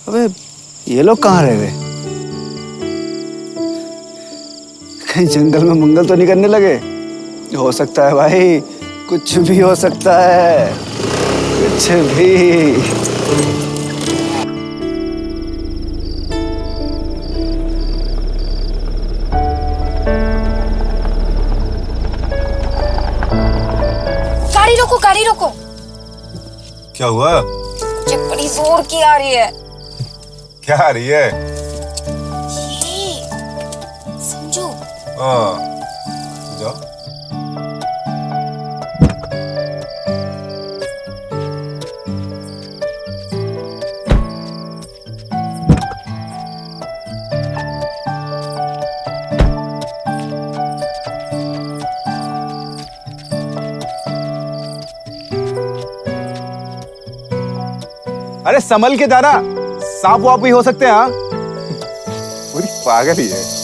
अबे ये लोग कहाँ रह गए? कहीं जंगल में मंगल तो नहीं करने लगे? हो सकता है भाई, कुछ भी हो सकता है, कुछ भी। गाड़ी रोको, गाड़ी रोको। क्या हुआ? मुझे बड़ी जोर की आ रही है। क्या आ रही है? ये समझो। हाँ, जाओ। अरे संभल के दादा, सांप वाप भी हो सकते हैं। हाँ, पूरी पागल ही है।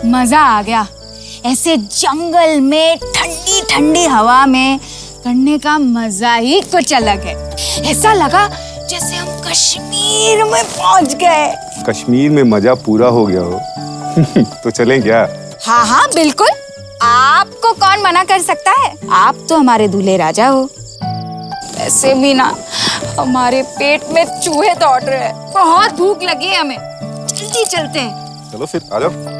मजा आ गया। ऐसे जंगल में ठंडी ठंडी हवा में करने का मजा ही कुछ अलग है। ऐसा लगा जैसे हम कश्मीर में पहुंच गए। कश्मीर में मजा पूरा हो गया हो तो चलें क्या? हाँ हाँ बिल्कुल, आपको कौन मना कर सकता है। आप तो हमारे दूल्हे राजा हो। ऐसे भी ना हमारे पेट में चूहे दौड़ रहे हैं, बहुत भूख लगी है हमें। जल्दी चलते हैं। चलो फिर आ जाओ।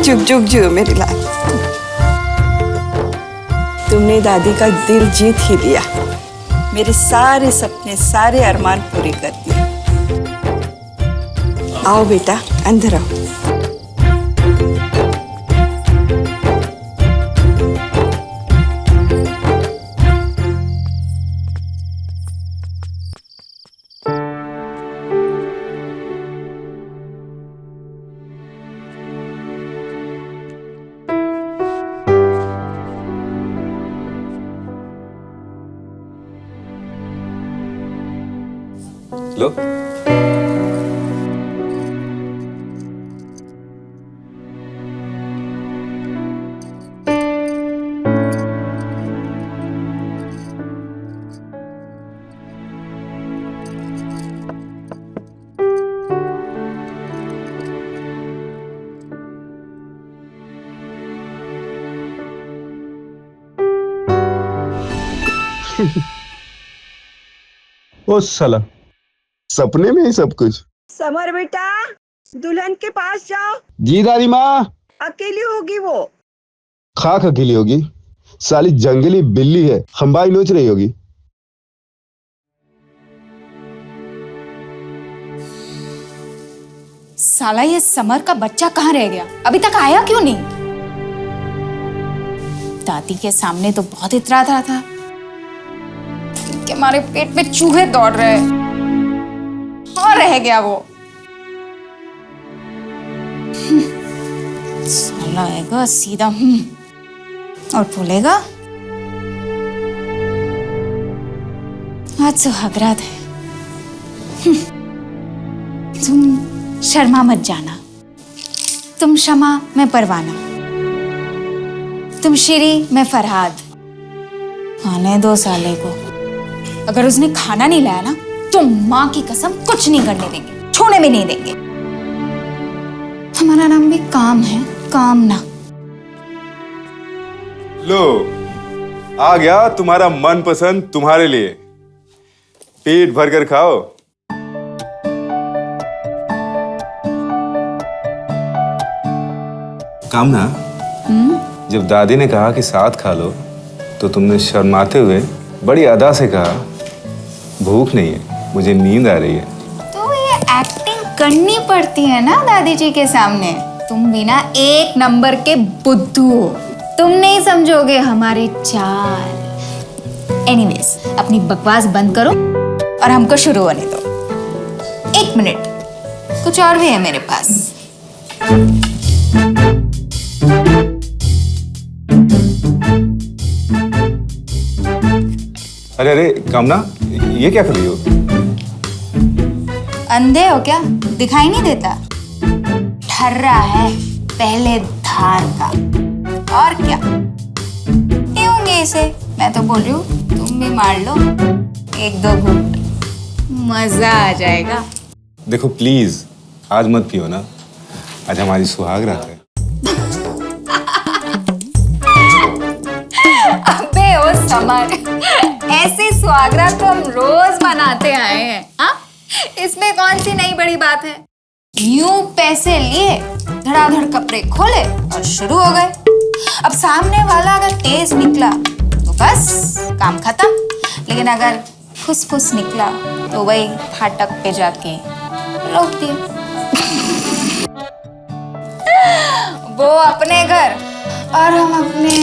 जुग जुग जियो मेरी लाल। तुमने दादी का दिल जीत ही लिया। मेरे सारे सपने, सारे अरमान पूरे कर दिए। आओ बेटा, अंदर आओ। लो। ओ साला, सपने में ही सब कुछ। समर बेटा, दुल्हन के पास जाओ। जी दादी माँ। अकेली होगी वो। खाक अकेली होगी, साली जंगली बिल्ली है, खंबाई नोच रही होगी। साला ये समर का बच्चा कहाँ रह गया, अभी तक आया क्यों नहीं। दादी के सामने तो बहुत इतरा रहा था कि हमारे पेट में चूहे दौड़ रहे हैं, और रह गया वो। साला आएगा सीधा और बोलेगा आज सुहागरात है। तुम शर्मा मत जाना, तुम शमा मैं परवाना, तुम श्री मैं फरहाद। आने दो साले को, अगर उसने खाना नहीं लाया ना तो माँ की कसम कुछ नहीं करने देंगे, छूने भी नहीं देंगे। हमारा नाम भी काम है, काम ना। लो, आ गया तुम्हारा मनपसंद तुम्हारे लिए। पेट भर कर खाओ। कामना, जब दादी ने कहा कि साथ खा लो तो तुमने शर्माते हुए बड़ी अदा से कहा भूख नहीं है, मुझे नींद आ रही है। तो ये एक्टिंग करनी पड़ती है ना दादी जी के सामने। तुम भी ना एक नंबर के बुद्धू हो, तुम नहीं समझोगे हमारे चाल। एनीवेज, अपनी बकवास बंद करो और हमको शुरू होने दो। 1 मिनट, कुछ और भी है मेरे पास। अरे अरे कामना, ये क्या कर रही हो? अंधे हो क्या? दिखाई नहीं देता? ठर्रा है पहले धार का, और क्या पीऊंगी इसे। मैं तो बोल रही हूँ तुम भी मार लो 1-2 घूंट, मजा आ जाएगा। देखो प्लीज, आज मत पियो ना, आज हमारी सुहाग रात है। अबे ओ समर, ऐसे सुहागरात तो हम रोज मनाते आए हैं। हाँ, इसमें कौन सी नई बड़ी बात है? यूं पैसे लिए, धड़ाधड़ कपड़े खोले और शुरू हो गए। अब सामने वाला अगर तेज निकला तो बस काम खत्म, लेकिन अगर फुस-फुस निकला तो वही फाटक पे जाके रोक दिए। वो अपने घर और हम अपने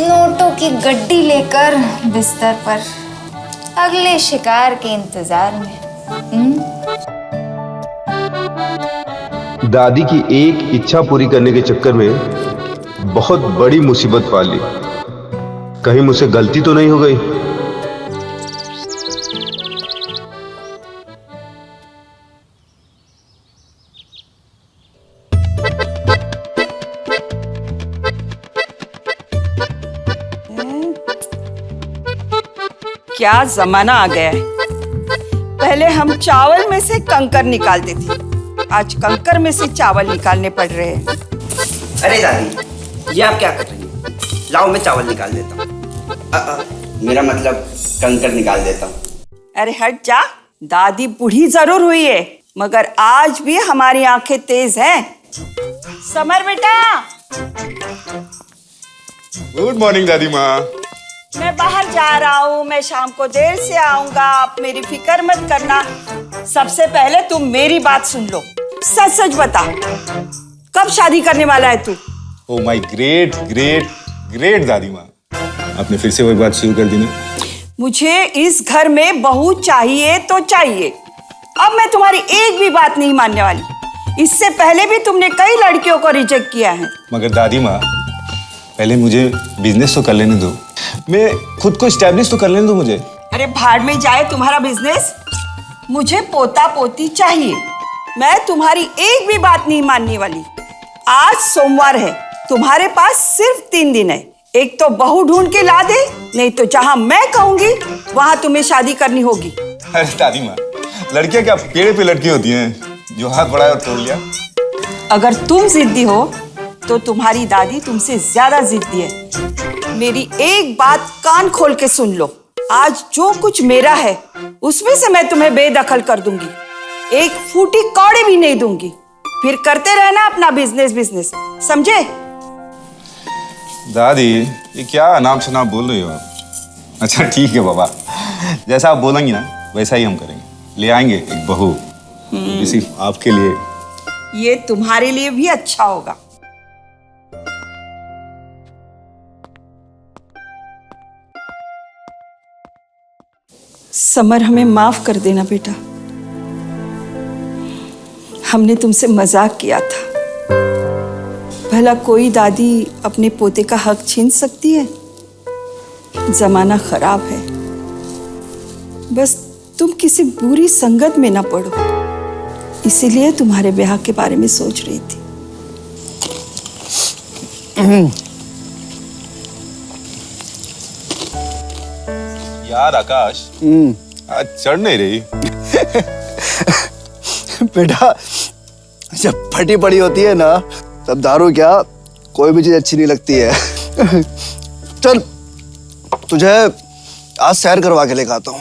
नोटों की गड्डी लेकर बिस्तर पर अगले शिकार के इंतजार में। दादी की एक इच्छा पूरी करने के चक्कर में बहुत बड़ी मुसीबत पा ली। कहीं मुझसे गलती तो नहीं हो गई? क्या जमाना आ गया है। पहले हम चावल में से कंकर निकालते थे, आज कंकर में से चावल निकालने पड़ रहे हैं। अरे दादी, ये आप क्या कर रही हैं? लाओ मैं चावल निकाल देता हूँ। मेरा मतलब कंकर निकाल देता हूँ। अरे हट जा, दादी बूढ़ी जरूर हुई है मगर आज भी हमारी आंखें तेज हैं। समर बेटा, गुड मॉर्निंग दादी माँ। मैं बाहर जा रहा हूँ, मैं शाम को देर से आऊंगा, आप मेरी फिक्र मत करना। सबसे पहले तुम मेरी बात सुन लो, सच सच बता, कब शादी करने वाला है तू? Oh my great great great दादी माँ, आपने फिर से वही बात शुरू कर दी ना। मुझे इस घर में बहू चाहिए तो चाहिए। अब मैं तुम्हारी एक भी बात नहीं मानने वाली। इससे पहले भी तुमने कई लड़कियों को रिजेक्ट किया है। मगर दादी माँ, पहले मुझे बिजनेस तो कर लेने दो, मैं खुद को एस्टेब्लिश तो कर लेने दो मुझे। अरे भाड़ में जाए तुम्हारा बिजनेस, मुझे पोता पोती चाहिए। मैं तुम्हारी एक भी बात नहीं मानने वाली। आज सोमवार है, तुम्हारे पास सिर्फ 3 दिन है। एक तो बहू ढूंढ के ला दे, नहीं तो जहां मैं कहूंगी वहां तुम्हें शादी करनी होगी। अरे दादी माँ, लड़कियां क्या पेड़ पे लटकी होती हैं, जो हाथ बढ़ाया और तोड़ लिया? अगर तुम जिद्दी हो तो तुम्हारी दादी तुमसे ज्यादा जिद्दी है। मेरी एक बात कान खोल के सुन लो, आज जो कुछ मेरा है उसमें से मैं तुम्हें बेदखल कर दूंगी, एक फूटी कौड़ी भी नहीं दूंगी। फिर करते रहना अपना बिजनेस, समझे? दादी, ये क्या अनाप शनाप बोल रही हो आप? अच्छा ठीक है बाबा, जैसा आप बोलेंगी ना वैसा ही हम करेंगे। ले आएंगे एक बहू, सिर्फ आपके लिए। ये तुम्हारे लिए भी अच्छा होगा। समर, हमें माफ कर देना बेटा, हमने तुमसे मजाक किया था। भला कोई दादी अपने पोते का हक छीन सकती है? जमाना खराब है, बस तुम किसी बुरी संगत में ना पड़ो, इसीलिए तुम्हारे ब्याह के बारे में सोच रही थी। यार आकाश, आज चढ़ नहीं रही। बेटा, जब फटी पड़ी होती है ना, तब दारू क्या कोई भी चीज अच्छी नहीं लगती है। चल तुझे आज सैर करवा के लेकर आता हूँ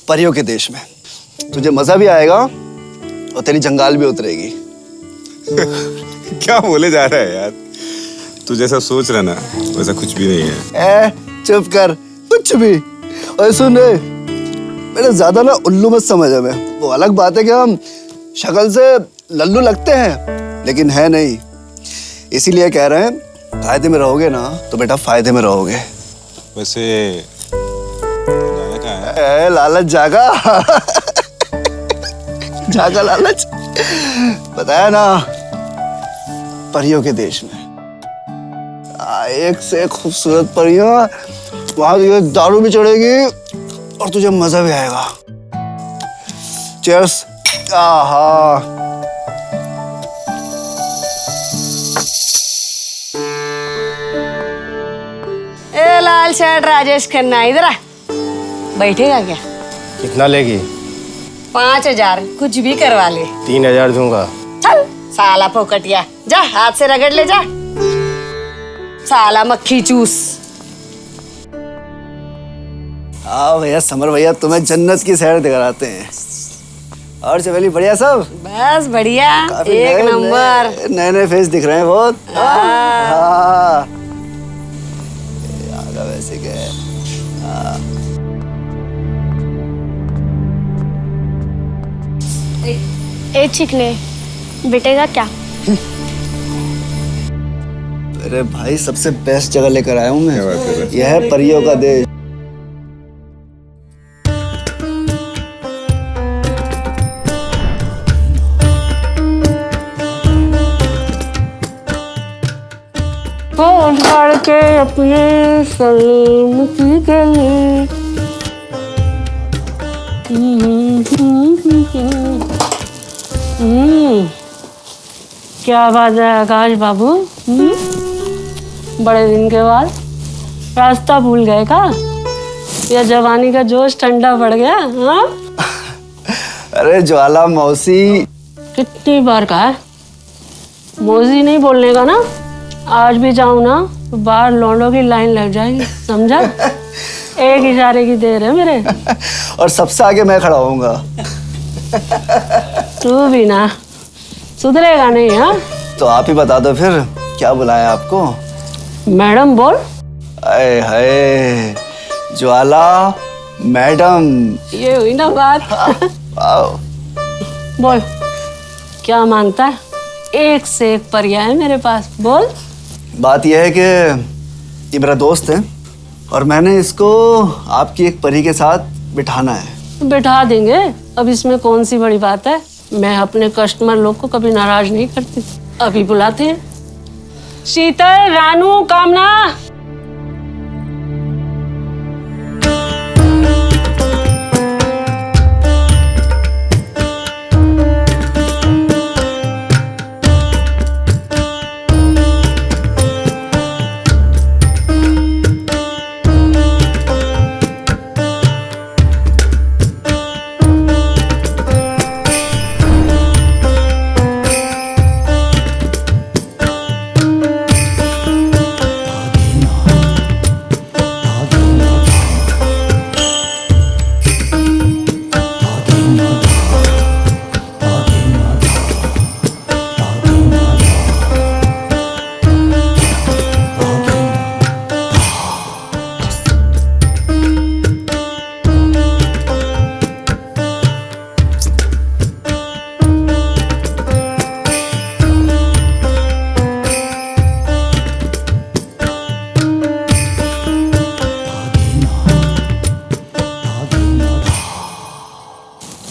परियों के देश में। तुझे मजा भी आएगा और तेरी जंगाल भी उतरेगी। क्या बोले जा रहा है यार? तू जैसा सोच रहा ना वैसा कुछ भी नहीं है। चुप कर, कुछ भी। और सुन रे, मेरे ज्यादा ना उल्लू मत समझ हमें। वो अलग बात है कि हम शक्ल से लल्लू लगते हैं लेकिन है नहीं। इसीलिए कह रहे हैं फायदे में रहोगे ना तो बेटा फायदे में रहोगे। वैसे जाना कहाँ है? लालच जागा। जागा लालच, बताया ना, परियों के देश में। एक से एक खूबसूरत परियां, वहां तुझे दारू भी चढ़ेगी और तुझे मजा भी आएगा। चीयर्स। आहा। ए लाल शर्ट राजेश खन्ना, इधर आ। बैठेगा क्या? कितना लेगी? 5,000, कुछ भी करवा ले। 3,000 दूंगा। चल साला फोकटिया, जा हाथ से रगड़ ले जा। साला मक्खी चूस। हाँ भैया, समर भैया तुम्हें जन्नत की सैर दिखाते हैं। और चमेली बढ़िया सब? बस बढ़िया, काफी एक नंबर। नए नए फेस दिख रहे हैं बहुत। हाँ। आगा वैसे क्या है? ए चिकने, बेटेगा क्या? अरे भाई, सबसे बेस्ट जगह लेकर आया हूँ मैं। क्या बात कर रहे हो? यह है परियों का देश। पढ़ के अपने सलामती के लिए। क्या बात है आकाश बाबू? बड़े दिन के बाद रास्ता भूल गए का? या जवानी का जोश ठंडा पड़ गया? हाँ? अरे ज्वाला मौसी। कितनी बार कहा है मौसी नहीं बोलने का ना? आज भी जाऊं ना तो बाहर लौंडों की लाइन लग जाएगी, समझा? एक इशारे की देर है मेरे। और सबसे आगे मैं खड़ा होऊंगा। तू भी ना सुधरेगा नहीं। हाँ, तो आप ही बता दो फिर, क्या बुलाया आपको? मैडम बोल। अरे हाय, ज्वाला मैडम। ये हुई ना बात। वाओ। बोल, क्या मांगता है? एक से एक परिया है मेरे पास, बोल। बात यह है कि ये मेरा दोस्त है और मैंने इसको आपकी एक परी के साथ बिठाना है। बिठा देंगे, अब इसमें कौन सी बड़ी बात है। मैं अपने कस्टमर लोग को कभी नाराज नहीं करती। अभी बुलाते हैं। शीतल, रानू, कामना।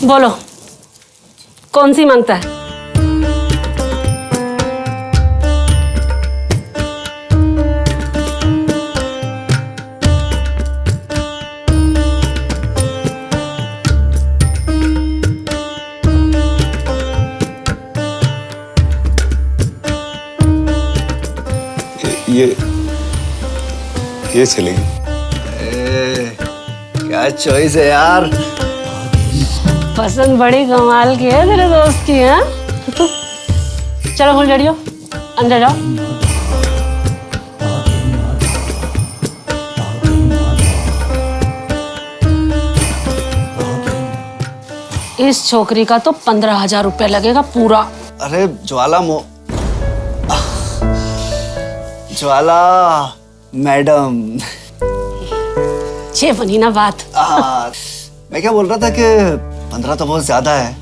बोलो, कौन सी मांगता है? ये चलेगी। क्या चॉइस है यार। पसंद बड़ी कमाल की है तेरे दोस्त की। है चलो फुलझड़ियों, अंदर जाओ। इस छोकरी का तो 15,000 रुपया लगेगा पूरा। अरे ज्वाला मैडम। ये बनी ना बात। मैं क्या बोल रहा था कि 15 तो बहुत ज्यादा है,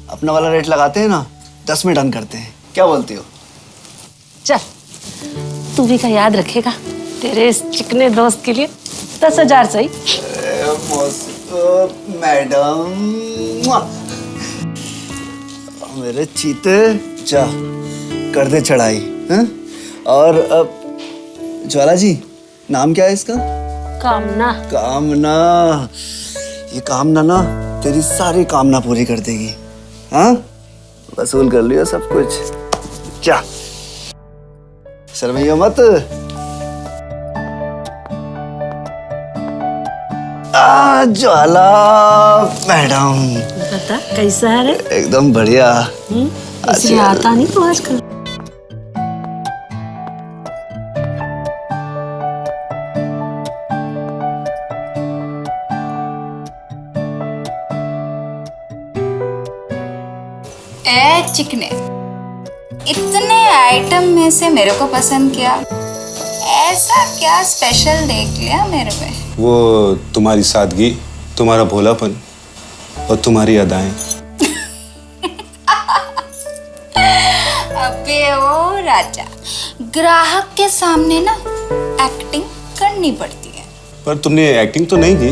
अपना वाला रेट लगाते हैं ना, 10 में डन करते हैं, क्या बोलती हो? चल, तू भी का याद रखेगा तेरे इस चिकने दोस्त के लिए 10,000 सही। मैडम मेरे चीते, जा कर दे चढ़ाई। हैं? और ज्वाला जी, नाम क्या है इसका? कामना। कामना। ये कामना ना तेरी सारी कामना पूरी कर देगी। हाँ, वसूल कर लियो सब कुछ। क्या शर्मियो मत। ज्वाला मैडम, बता कैसा है रे? एकदम बढ़िया। इसलिए आता नहीं तो आजकल। चिकने, इतने आइटम में से मेरे को पसंद किया, ऐसा क्या स्पेशल देख लिया मेरे में? वो तुम्हारी सादगी, तुम्हारा भोलापन और तुम्हारी अदाएं। अबे ओ राजा, ग्राहक के सामने ना एक्टिंग करनी पड़ती है। पर तुमने एक्टिंग तो नहीं की।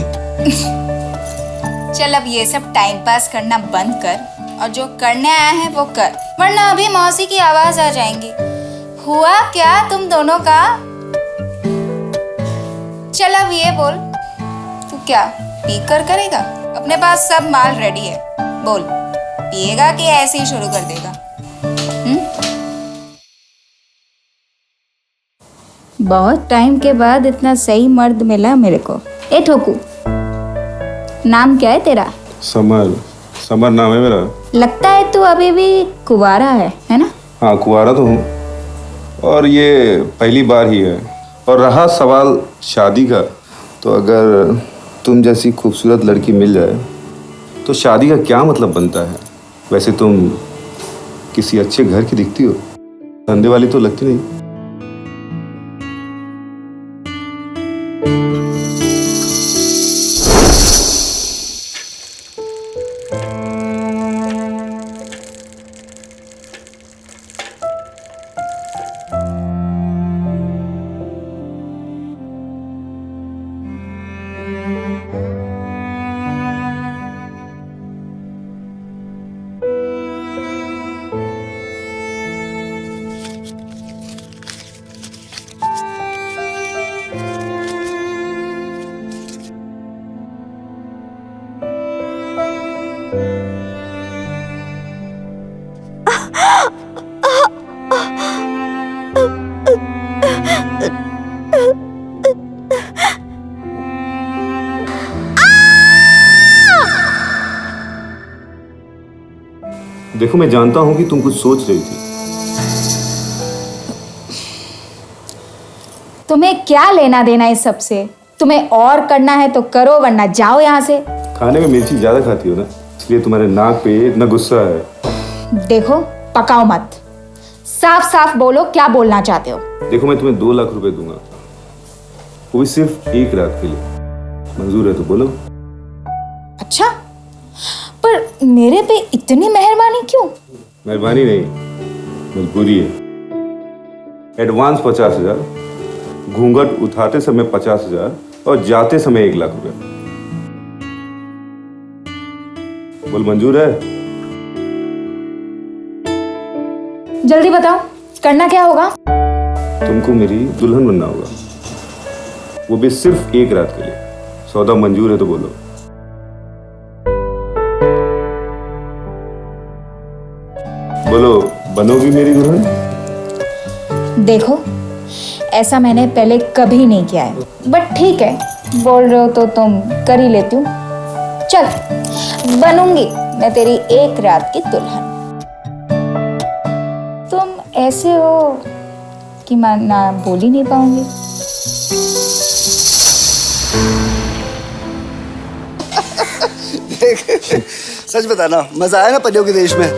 चल अब ये सब टाइम पास करना बंद कर और जो करने आया है वो कर, वरना अभी मौसी की आवाज आ जाएंगी। हुआ क्या तुम दोनों का? चल अब ये बोल, तू क्या पी कर करेगा? अपने पास सब माल रेडी है, बोल पिएगा कि ऐसे ही शुरू कर देगा? बहुत टाइम के बाद इतना सही मर्द मिला मेरे को। ए ठोकू, नाम क्या है तेरा? समर। समर नाम है मेरा। लगता है तू अभी भी कुंवारा है ना? हाँ, कुंवारा तो हूँ, और ये पहली बार ही है। और रहा सवाल शादी का, तो अगर तुम जैसी खूबसूरत लड़की मिल जाए तो शादी का क्या मतलब बनता है? वैसे तुम किसी अच्छे घर की दिखती हो, धंधे वाली तो लगती नहीं। देखो, मैं जानता हूं कि तुम कुछ सोच रही थी। तुम्हें क्या लेना देना इस सब से? तुम्हें और करना है तो करो, वरना जाओ यहाँ से। खाने में मिर्ची ज्यादा खाती हो ना, इसलिए तुम्हारे नाक पे इतना गुस्सा है। देखो, पकाओ मत, साफ साफ बोलो क्या बोलना चाहते हो। देखो, मैं तुम्हें 2 लाख रुपए दूंगा, वो भी सिर्फ 1 रात के लिए। मंजूर है तो बोलो। अच्छा, पर मेरे पे इतनी मेहरबानी क्यों? मेहरबानी नहीं, मजबूरी है। एडवांस 50,000, घूंघट उठाते समय 50,000 और जाते समय 1 लाख रुपए। बोल, मंजूर है? जल्दी बताओ, करना क्या होगा? तुमको मेरी दुल्हन बनना होगा, वो भी सिर्फ 1 रात के लिए। सौदा मंजूर है तो बोलो। बोलो, बनोगी मेरी दुल्हन? देखो, ऐसा मैंने पहले कभी नहीं किया है, बट ठीक है, बोल रहे हो तो तुम कर ही लेती हूँ। चल, बनूंगी मैं तेरी 1 रात की दुल्हन। तुम ऐसे हो कि मैं ना बोल ही नहीं पाऊंगी। देख सच बताना मजा आया ना परियों के देश में?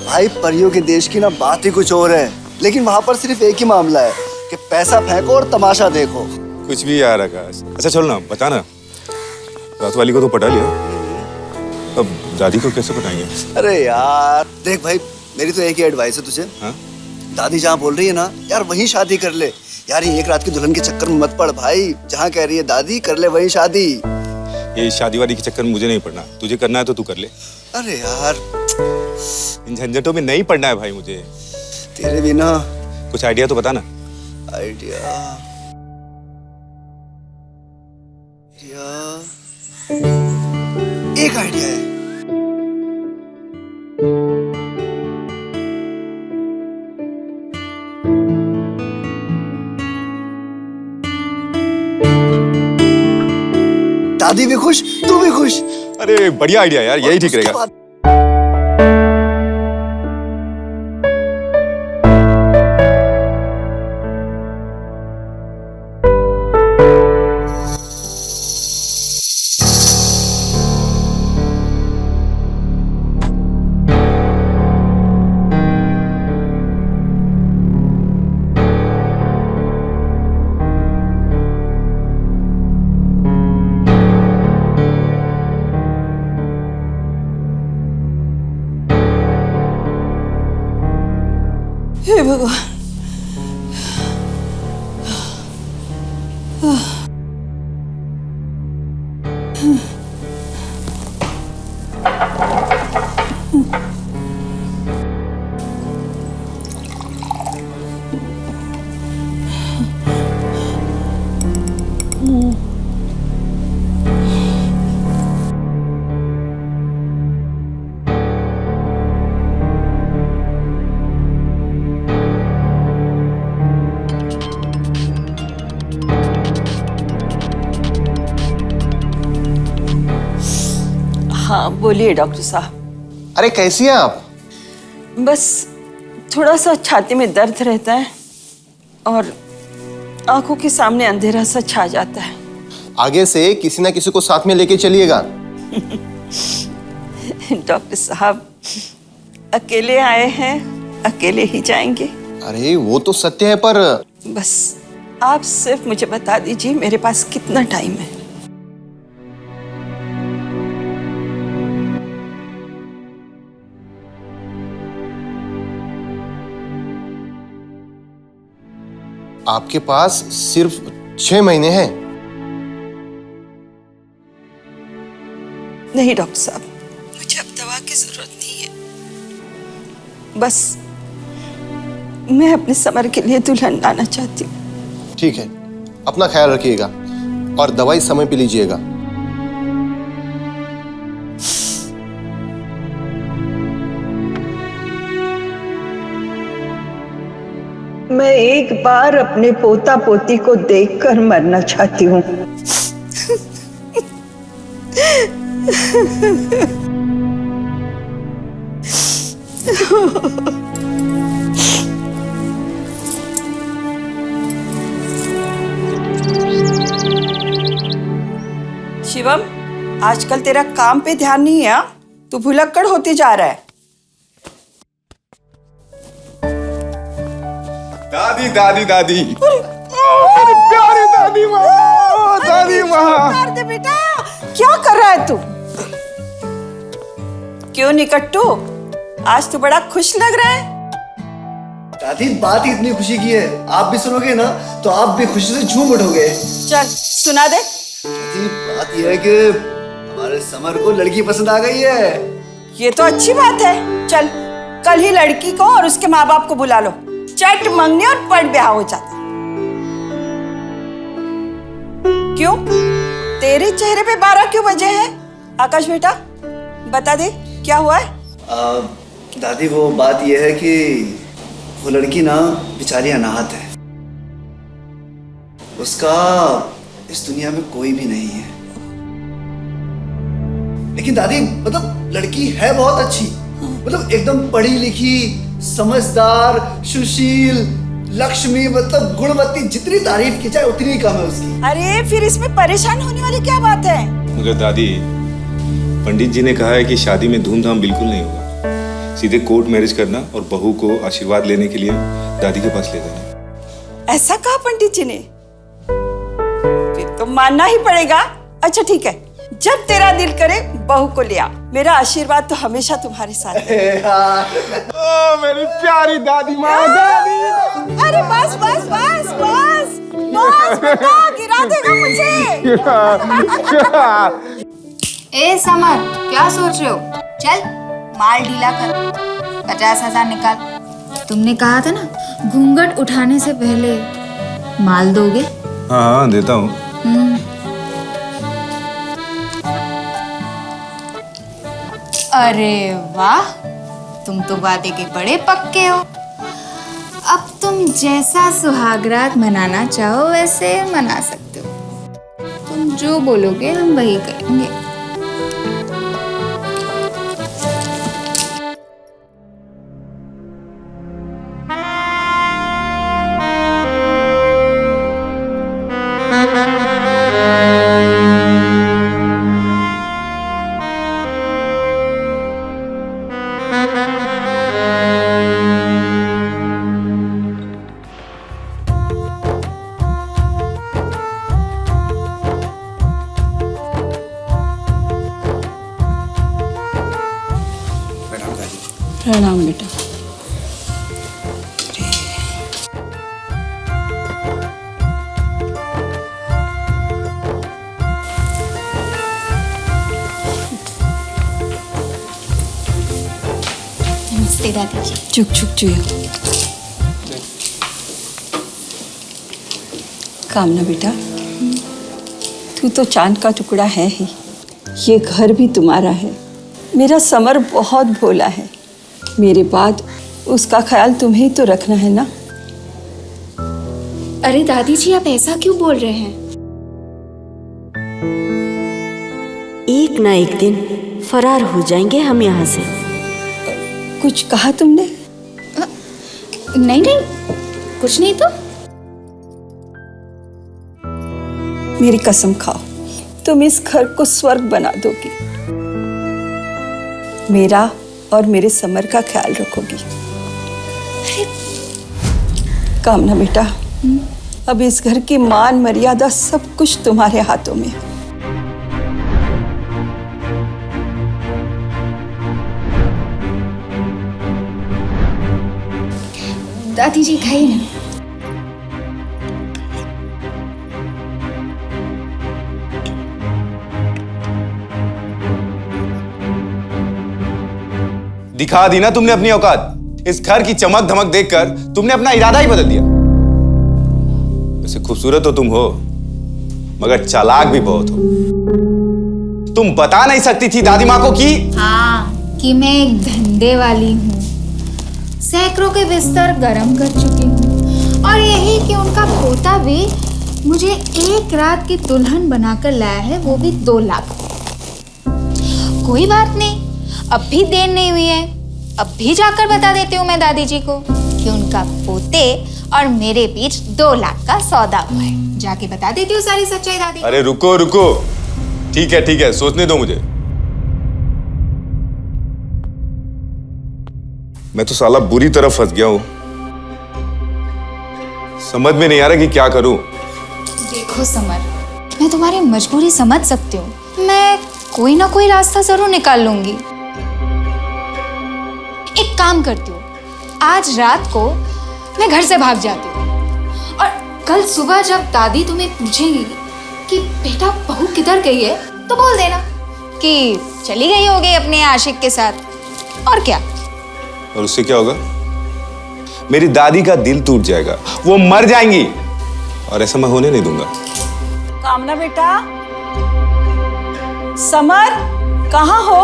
भाई परियों के देश की ना बात ही कुछ और है, लेकिन वहां पर सिर्फ एक ही मामला है कि पैसा फेंको और तमाशा देखो। कुछ भी यार आकाश। अच्छा चल ना, बता ना, रात वाली को तो पटा लिया, अब दादी को कैसे पटाएंगे? अरे यार देख भाई, मेरी तो एक ही एडवाइस है तुझे। हाँ? दादी जहाँ बोल रही है ना यार, वहीं शादी कर ले यार। ये एक रात की दुल्हन के चक्कर में मत पड़ भाई। जहाँ कह रही है दादी कर ले वहीं शादी। ये शादी वादी के चक्कर में मुझे नहीं पड़ना, तुझे करना है तो तू कर ले। अरे यार इन झंझटों में नहीं पड़ना है भाई मुझे। तेरे भी ना कुछ आइडिया तो बता ना। आइडिया एक आइडिया है। दादी भी खुश, तू भी खुश। अरे बढ़िया आइडिया यार, यही ठीक रहेगा। हे भगवान। हाँ बोलिए डॉक्टर साहब। अरे कैसी हैं आप? बस थोड़ा सा छाती में दर्द रहता है और आंखों के सामने अंधेरा सा छा जाता है। आगे से किसी ना किसी को साथ में लेके चलिएगा। डॉक्टर साहब अकेले आए हैं, अकेले ही जाएंगे। अरे वो तो सत्य है, पर बस आप सिर्फ मुझे बता दीजिए मेरे पास कितना टाइम है। आपके पास सिर्फ 6 महीने हैं। नहीं डॉक्टर साहब, मुझे अब दवा की जरूरत नहीं है। बस मैं अपने समर के लिए दुल्हन लाना चाहती हूँ। ठीक है, अपना ख्याल रखिएगा और दवाई समय पे लीजिएगा। मैं एक बार अपने पोता पोती को देखकर मरना चाहती हूँ। शिवम, आजकल तेरा काम पे ध्यान नहीं है, तू भुलक्कड़ होती जा रहा है। दादी दादी दादी, मेरी प्यारी दादी माँ, दादी माँ। दे बेटा, क्या कर रहा है तू? क्यों निकट्टू, आज तो बड़ा खुश लग रहा है। दादी बात ही इतनी खुशी की है, आप भी सुनोगे ना तो आप भी खुशी से झूम उठोगे। चल सुना दे। दादी बात यह है कि हमारे समर को लड़की पसंद आ गई है। ये तो अच्छी बात है। चल कल ही लड़की को और उसके माँ बाप को बुला लो, चट मंगनी और पट ब्याह हो जाता। क्यों, तेरे चेहरे पे 12 क्यों बजे हैं? आकाश बेटा बता दे क्या हुआ है? दादी वो बात यह है कि वो लड़की ना बेचारी अनाथ है, उसका इस दुनिया में कोई भी नहीं है। लेकिन दादी मतलब लड़की है बहुत अच्छी, मतलब एकदम पढ़ी लिखी, समझदार, सुशील, लक्ष्मी, मतलब गुणवती, जितनी तारीफ की जाए उतनी कम है उसकी। अरे फिर इसमें परेशान होने वाली क्या बात है? मगर दादी पंडित जी ने कहा है कि शादी में धूमधाम बिल्कुल नहीं होगा। सीधे कोर्ट मैरिज करना और बहू को आशीर्वाद लेने के लिए दादी के पास ले जाना। ऐसा कहा पंडित जी ने? फिर तो मानना ही पड़ेगा। अच्छा ठीक है, जब तेरा दिल करे बहू को ले आ। मेरा आशीर्वाद तो हमेशा तुम्हारे साथ है। ओ मेरी प्यारी दादी माँ, दादी। अरे बस बस बस बस बस, बेटा गिरा देगा मुझे। ए समर, क्या सोच रहे हो? चल माल ढीला कर, 50,000 निकाल। तुमने कहा था ना घूंघट उठाने से पहले माल दोगे। हाँ हाँ देता हूँ। अरे वाह, तुम तो वादे के बड़े पक्के हो। अब तुम जैसा सुहागरात मनाना चाहो वैसे मना सकते हो। तुम जो बोलोगे हम वही करेंगे। प्रणाम बेटा। नमस्ते दादी जी। चुक चुक चुया। कामना बेटा, तू तो चांद का टुकड़ा है ही। ये घर भी तुम्हारा है। मेरा समर बहुत भोला है। मेरे बाद उसका ख्याल तुम्हें ही तो रखना है ना। अरे दादी जी, आप ऐसा क्यों बोल रहे हैं? एक ना एक दिन फरार हो जाएंगे हम यहाँ से। कुछ कहा तुमने? नहीं नहीं, कुछ नहीं तो। मेरी कसम खाओ, तुम इस घर को स्वर्ग बना दोगी। मेरा और मेरे समर का ख्याल रखोगी। कामना बेटा, अब इस घर की मान मर्यादा सब कुछ तुम्हारे हाथों में है। दादी जी खाइए ना। दिखा दी ना तुमने अपनी औकात। इस घर की चमक धमक देखकर तुमने अपना इरादा ही बदल दिया। वैसे खूबसूरत तो तुम हो, मगर चालाक भी बहुत हो। तुम बता नहीं सकती थी दादी माँ को कि हाँ, कि मैं एक धंधे वाली हूँ, सैकड़ों के बिस्तर गरम कर चुकी हूँ, और यही कि उनका पोता भी मुझे एक रात की दुल्हन बनाकर लाया है, वो भी 2 लाख। कोई बात नहीं, अब भी देर नहीं हुई है। अब भी जाकर बता देती हूँ मैं दादी जी को कि उनका पोते और मेरे बीच 2 लाख का सौदा हुआ है। जाके बता देती हूँ सारी सच्चाई दादी। अरे रुको रुको, ठीक है, सोचने दो मुझे। मैं तो साला बुरी तरह फंस गया हूं। समझ में नहीं आ रहा कि क्या करूं। देखो समर, मैं तुम्हारी मजबूरी समझ सकती हूँ। मैं कोई ना कोई रास्ता जरूर निकाल लूंगी। एक काम करती हूँ, आज रात को मैं घर से भाग जाती हूँ, और कल सुबह जब दादी तुम्हें पूछेंगी कि बेटा बहू किधर गई है, तो बोल देना कि चली गई होगी अपने आशिक के साथ। और क्या? और उससे क्या होगा? मेरी दादी का दिल टूट जाएगा, वो मर जाएंगी, और ऐसा मैं होने नहीं दूंगा। कामना बेटा, समर कहाँ हो?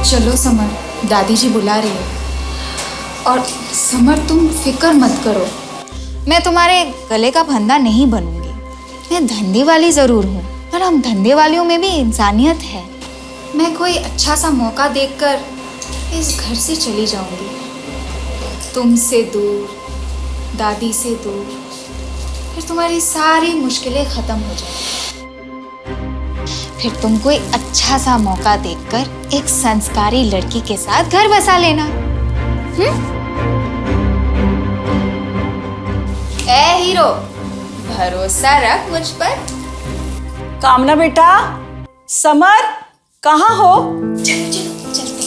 चलो समर, दादी जी बुला रही है। और समर, तुम फिक्र मत करो, मैं तुम्हारे गले का फंदा नहीं बनूंगी। मैं धंधे वाली जरूर हूँ, पर हम धंधे वालियों में भी इंसानियत है। मैं कोई अच्छा सा मौका देखकर इस घर से चली जाऊंगी, तुमसे दूर, दादी से दूर। फिर तुम्हारी सारी मुश्किलें खत्म हो जाएंगी। फिर तुम कोई अच्छा सा मौका देखकर एक संस्कारी लड़की के साथ घर बसा लेना। ए हीरो, भरोसा रख मुझ पर। कामना बेटा, समर कहाँ हो? चलो चलो चलते।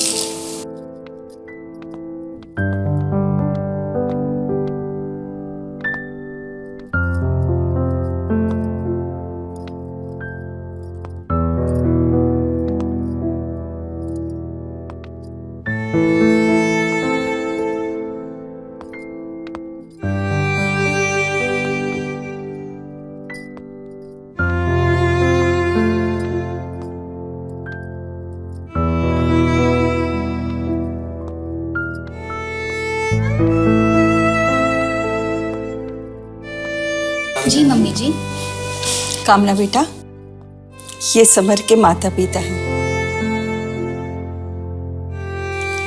जी मम्मी जी। कामना बेटा, ये समर के माता पिता हैं।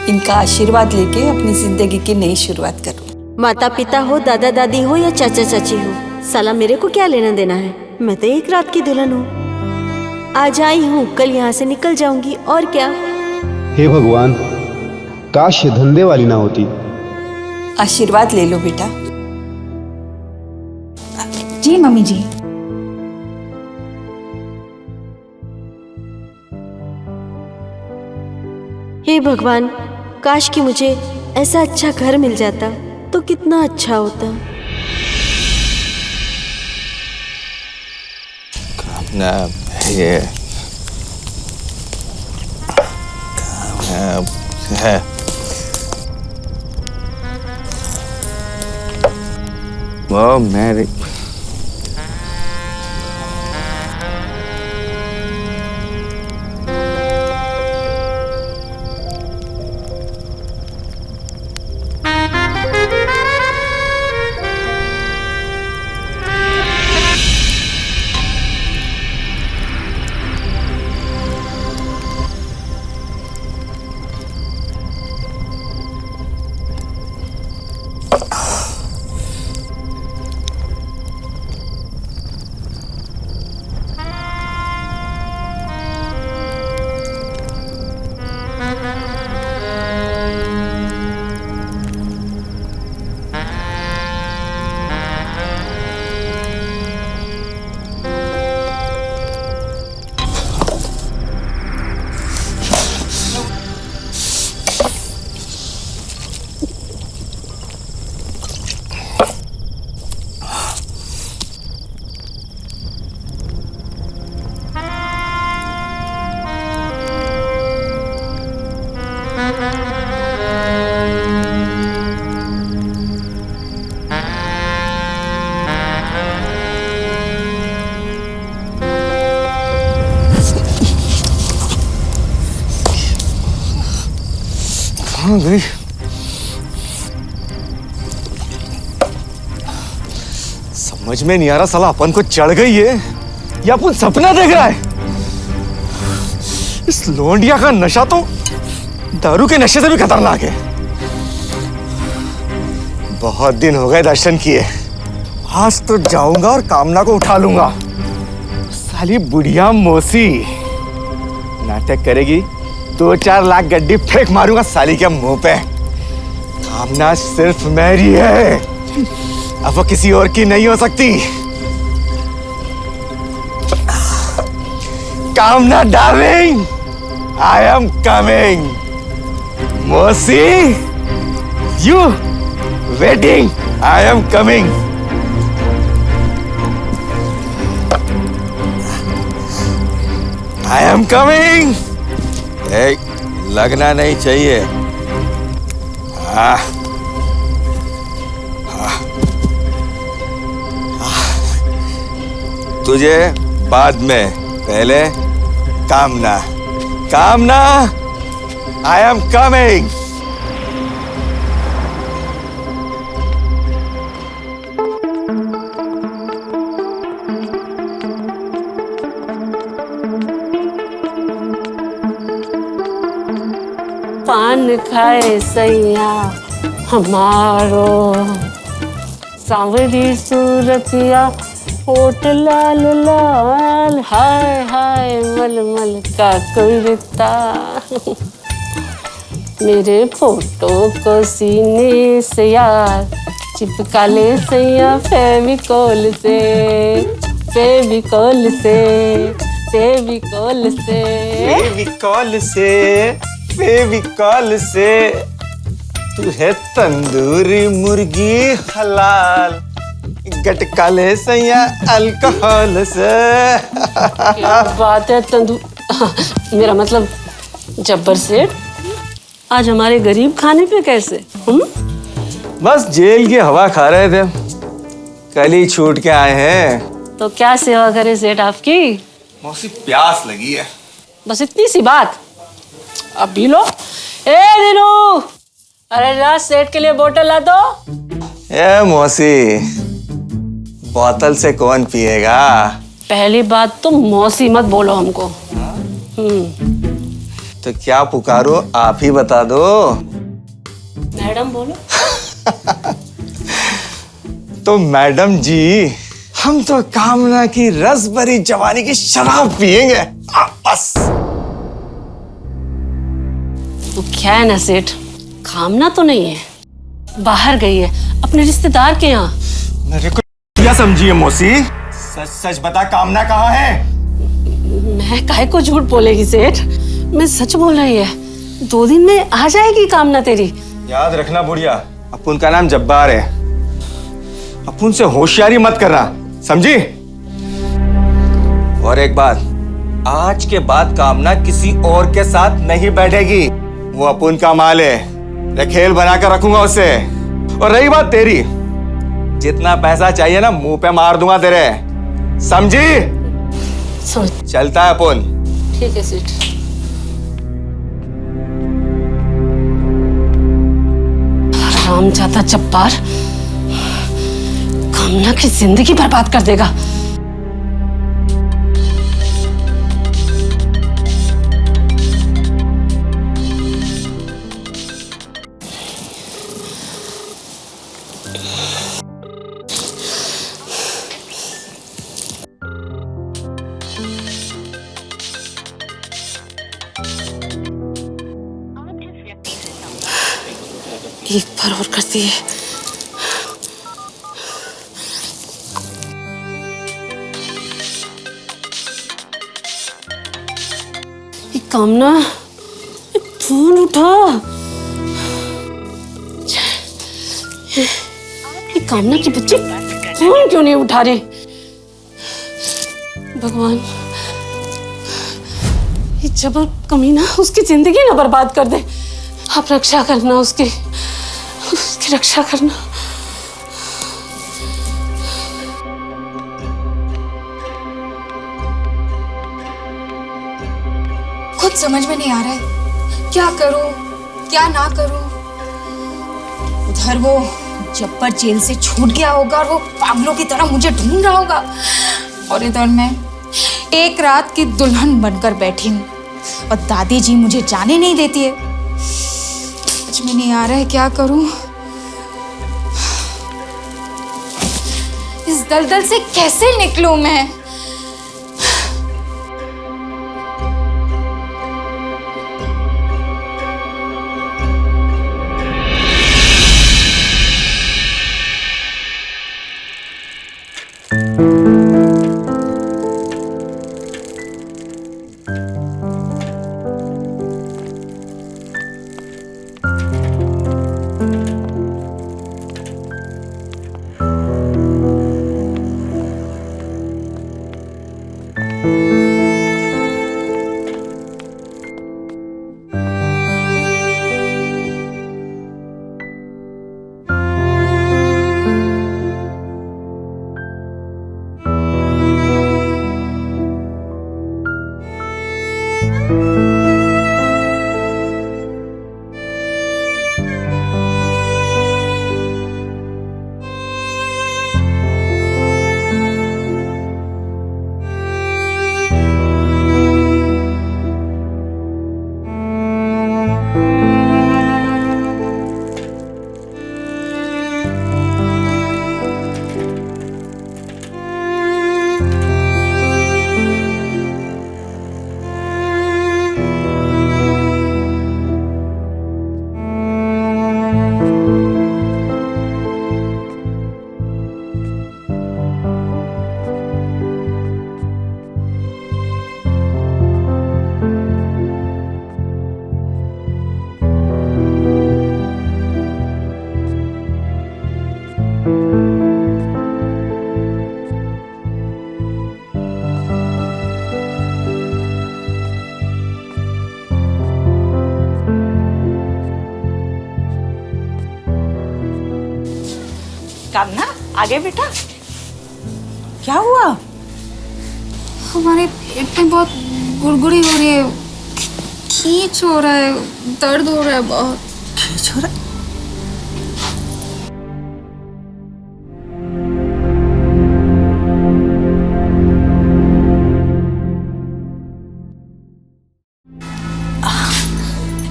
इनका आशीर्वाद लेके अपनी जिंदगी की नई शुरुआत करो। माता पिता हो, दादा दादी हो या चाचा चाची हो, साला मेरे को क्या लेना देना है। मैं तो एक रात की दुल्हन हूँ। आज आई हूँ, कल यहाँ से निकल जाऊंगी, और क्या। हे भगवान, काश ये धंधे वाली ना होती। आशीर्वाद ले लो बेटा। जी मम्मी जी। हे भगवान, काश कि मुझे ऐसा अच्छा घर मिल जाता तो कितना अच्छा होता। ना ये है वो मेरी कहाँ गई? समझ में नहीं आ रहा, साला अपन को चढ़ गई है या अपन सपना देख रहा है। इस लोंडिया का नशा तो दारू के नशे से भी खतरनाक है। बहुत दिन हो गए दर्शन किए, आज तो जाऊंगा और कामना को उठा लूंगा। साली बुढ़िया मौसी नाटक करेगी, 2-4 लाख गड्डी फेंक मारूंगा साली के मुंह पे। कामना सिर्फ मेरी है, अब वो किसी और की नहीं हो सकती। कामना डार्लिंग, आई एम कमिंग। मौसी, you waiting, I am coming. I am coming. लगना नहीं चाहिए। तुझे बाद में, पहले कामना। कामना, आई एम कमिंग। पान खाए सैया हमारो, सांवरी सूरतिया होठ लाल लाल, हाय हाय मलमल का कुर्ता। मेरे फोटो को सीने से यार चिपका ले सैया फेविकोल से, फेविकोल से, फेविकोल से। फेविकॉल से, फेविकॉल से, तू है तंदूरी मुर्गी हलाल, गटका ले सैया अल्कोहल से। क्या बात है मेरा मतलब जब्बर सेठ, आज हमारे गरीब खाने पे कैसे? बस जेल की हवा खा रहे थे, कल ही छूट के आए हैं। तो क्या सेवा करे सेठ आपकी? मौसी प्यास लगी है। बस इतनी सी बात, अब पी लो। ए दिनू, अरे जा सेठ के लिए बोतल ला दो। ए मौसी, बोतल से कौन पिएगा? पहली बात तो मौसी मत बोलो हमको। तो क्या पुकारो, आप ही बता दो। मैडम बोलो। तो मैडम जी, हम तो कामना की रस भरी जवानी की शराब पिएंगे बस। तो क्या है ना सेठ, कामना तो नहीं है, बाहर गई है अपने रिश्तेदार के यहाँ। मेरे को क्या समझिए मौसी, सच सच बता, कामना कहाँ है? मैं काहे को झूठ बोलेगी सेठ, मैं सच बोल रही है। 2 दिन में आ जाएगी कामना तेरी। याद रखना बुढ़िया, अपुन का नाम जब्बार है, अपुन से होशियारी मत करना, समझी? और एक बात, आज के बाद कामना किसी और के साथ नहीं बैठेगी, वो अपुन का माल है, मैं खेल बनाकर रखूंगा उसे। और रही बात तेरी, जितना पैसा चाहिए ना मुंह पे मार दूंगा तेरे, समझी? समझ। चलता है अपुन। ठीक है सेठ। रामजादा जब्बार कामना की जिंदगी बर्बाद कर देगा। एक बार और करती है। ये कामना, फोन उठा। ये कामना की बच्ची फोन क्यों नहीं उठा रही? भगवान, ये जबर कमीना उसकी जिंदगी ना बर्बाद कर दे। आप रक्षा करना, उसकी रक्षा करना। खुद समझ में नहीं आ रहा है, क्या करूं क्या ना करूं। उधर वो जब्बर जेल से छूट गया होगा और वो पागलों की तरह मुझे ढूंढ रहा होगा, और इधर मैं एक रात की दुल्हन बनकर बैठी हूँ और दादी जी मुझे जाने नहीं देती है। समझ में नहीं आ रहा है क्या करूं। इस दलदल से कैसे निकलूं मैं? कामना आगे बेटा, क्या हुआ? हमारे पेट में बहुत गुड़गुड़ी हो रही है, खींच हो रहा है, दर्द हो रहा है बहुत। खींच हो रहा है?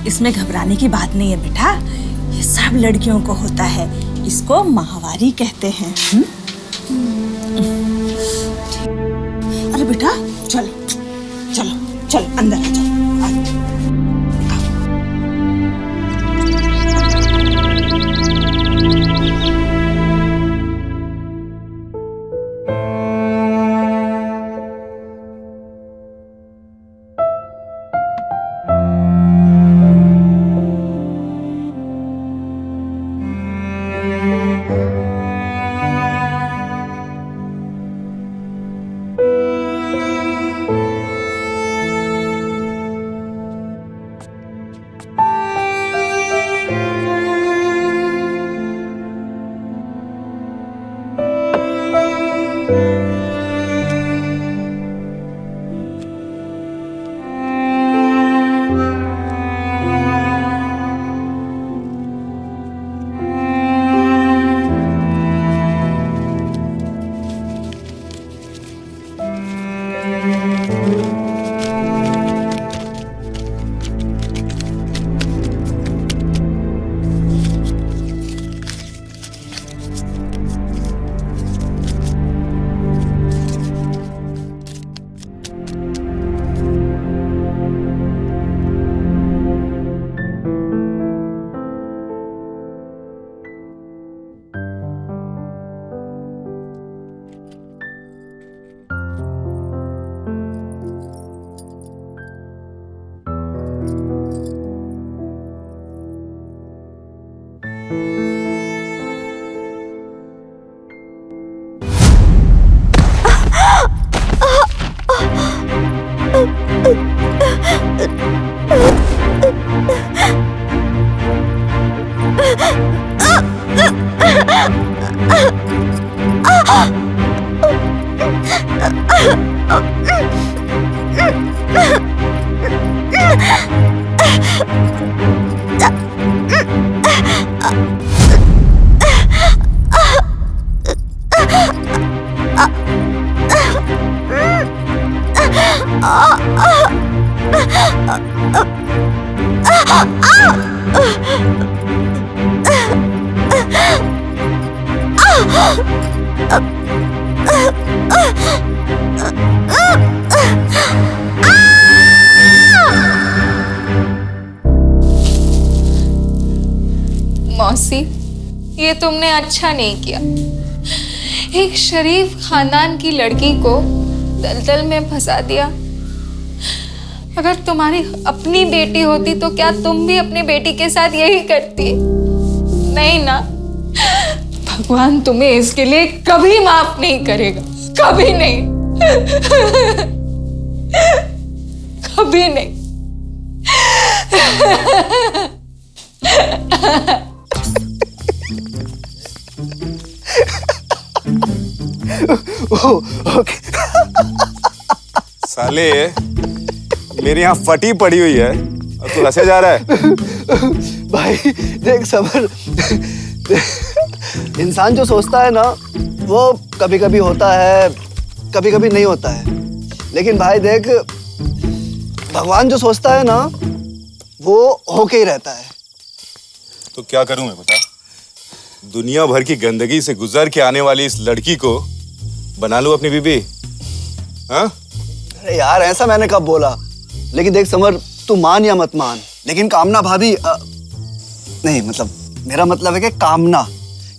इसमें घबराने की बात नहीं है बेटा, ये सब लड़कियों को होता है, इसको माहवारी कहते हैं। अरे बेटा चलो चलो चलो अंदर आ जाओ। मौसी, ये तुमने अच्छा नहीं किया। एक शरीफ खानदान की लड़की को दलदल में फंसा दिया। अगर तुम्हारी अपनी बेटी होती तो क्या तुम भी अपनी बेटी के साथ यही करती? नहीं ना। भगवान तुम्हें इसके लिए कभी माफ नहीं करेगा, कभी नहीं। कभी नहीं। ओके। साले मेरे यहाँ फटी पड़ी हुई है और तू हंसे जा रहा है। भाई देख सबर, इंसान जो सोचता है ना वो कभी कभी होता है, कभी कभी नहीं होता है। लेकिन भाई देख, भगवान जो सोचता है ना वो होके ही रहता है। तो क्या करूं मैं बता? दुनिया भर की गंदगी से गुजर के आने वाली इस लड़की को बना लूं अपनी बीबी? हाँ? अरे यार ऐसा मैंने कब बोला? लेकिन देख समर, तू मान या मत मान, लेकिन कामना भाभी नहीं, मतलब मेरा मतलब है कि कामना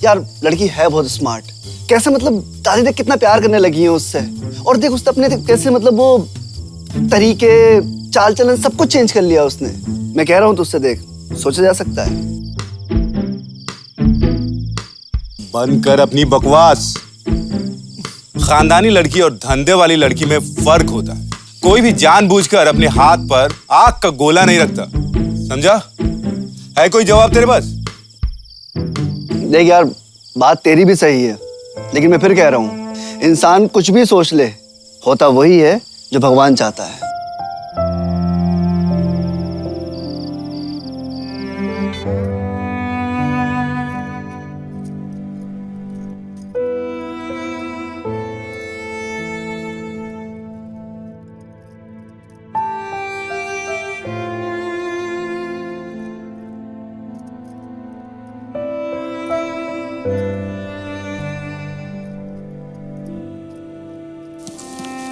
यार लड़की है बहुत स्मार्ट। कैसे मतलब दादी देख कितना प्यार करने लगी है उससे, और देख उसने अपने कैसे मतलब वो तरीके चाल चलन सब कुछ चेंज कर लिया उसने। मैं कह रहा हूँ तुझसे, देख सोचा जा सकता है। बंद कर अपनी बकवास। खानदानी लड़की और धंधे वाली लड़की में फर्क होता है। कोई भी जानबूझकर अपने हाथ पर आग का गोला नहीं रखता, समझा? है कोई जवाब तेरे पास? देख यार, बात तेरी भी सही है, लेकिन मैं फिर कह रहा हूँ, इंसान कुछ भी सोच ले, होता वही है जो भगवान चाहता है।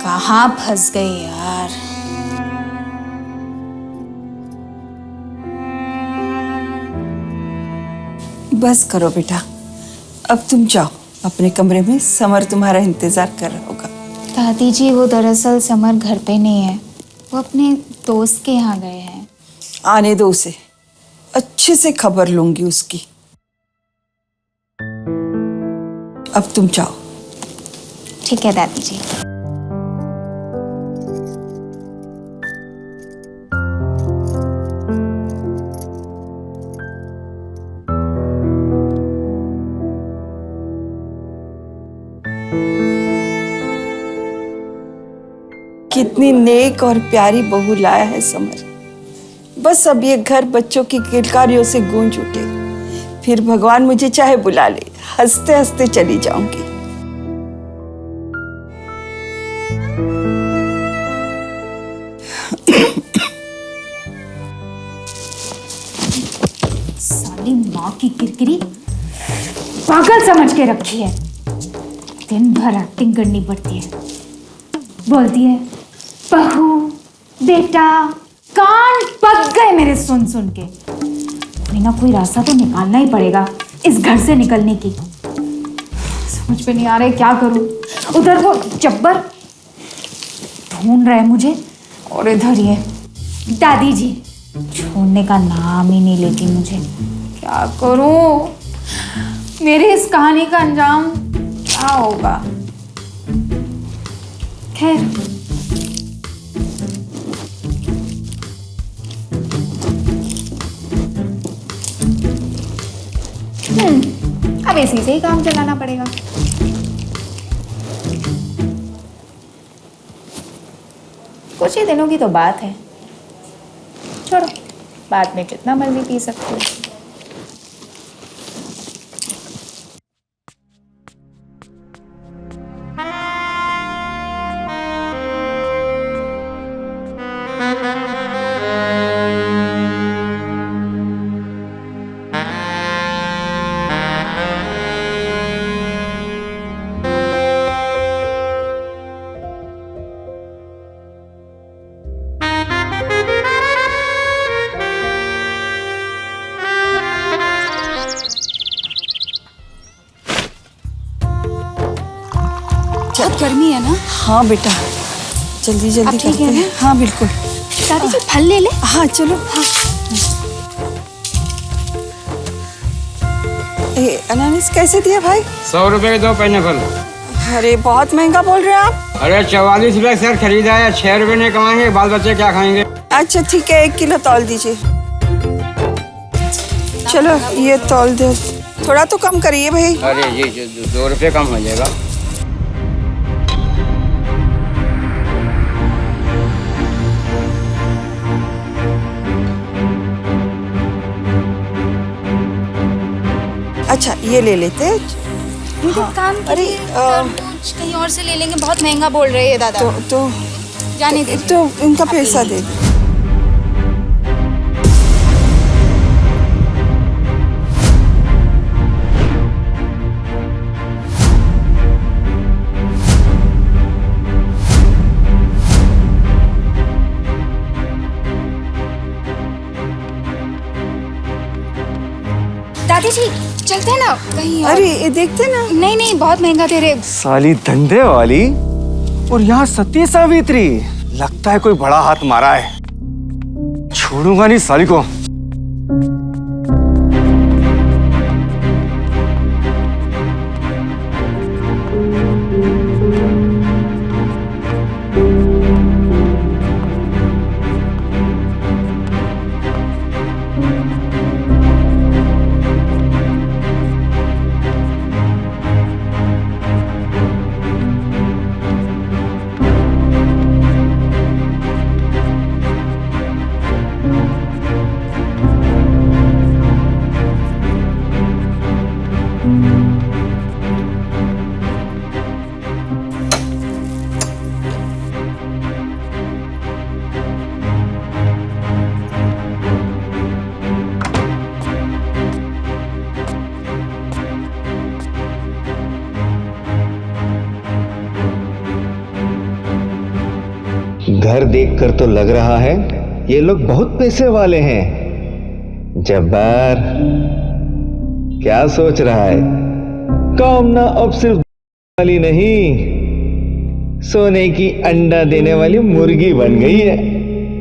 कहाँ फंस गई यार। बस करो बेटा, अब तुम जाओ अपने कमरे में, समर तुम्हारा इंतजार कर रहा होगा। दादी जी, वो दरअसल समर घर पे नहीं है, वो अपने दोस्त के यहाँ गए हैं। आने दो उसे, अच्छे से खबर लूंगी उसकी। अब तुम जाओ। ठीक है दादी जी। कितनी नेक और प्यारी बहू लाया है समर। बस अब ये घर बच्चों की किलकारियों से गूंज उठे, फिर भगवान मुझे चाहे बुला ले, हंसते हंसते चली जाऊंगी। साली माँ की किरकिरी पागल समझ के रखी है। दिन भर एक्टिंग करनी पड़ती है, बोलती है बहू बेटा, कान पक गए मेरे सुन सुन के। कोई ना कोई रास्ता तो निकालना ही पड़ेगा इस घर से निकलने की। समझ में नहीं आ रहा है क्या करूं। उधर वो जब्बर ढूंढ रहे मुझे और इधर ये दादी जी छोड़ने का नाम ही नहीं लेती मुझे। क्या करूं, मेरी इस कहानी का अंजाम क्या होगा। खैर, अब इसी से ही काम चलाना पड़ेगा। कुछ ही दिनों की तो बात है, छोड़ो, बाद में जितना मर्जी पी सकते हो। बहुत गर्मी है ना? हाँ बेटा, जल्दी जल्दी ठीक करते है हैं। ना? हाँ बिल्कुल। दादी जी फल ले ले। हाँ चलो। हाँ। अनानास कैसे दिया भाई? 100 रुपए के 2 पाइनएप्पल। अरे बहुत महंगा बोल रहे हैं आप। अरे 44 रुपए सर खरीदा है, 6 रुपए नहीं कमाएंगे, बाल बच्चे क्या खाएंगे? अच्छा ठीक है, 1 किलो तौल दीजिए। चलो ये तौल दो, थोड़ा तो कम करिए भाई। अरे ये 2 रुपए कम हो जाएगा। अच्छा ये ले लेते हैं। हाँ। काम अरे कहीं और से ले लेंगे, बहुत महंगा बोल रहे हैं दादा। तो जाने दे। तो इनका पैसा दे। दादी जी चलते हैं ना कहीं और। अरे ये देखते ना। नहीं नहीं, बहुत महंगा दे रहे। साली धंधे वाली, और यहाँ सती सावित्री, लगता है कोई बड़ा हाथ मारा है। छोड़ूंगा नहीं साली को। घर देखकर तो लग रहा है ये लोग बहुत पैसे वाले हैं। जब्बार क्या सोच रहा है? कामना अब सिर्फ वाली नहीं, सोने की अंडा देने वाली मुर्गी बन गई है।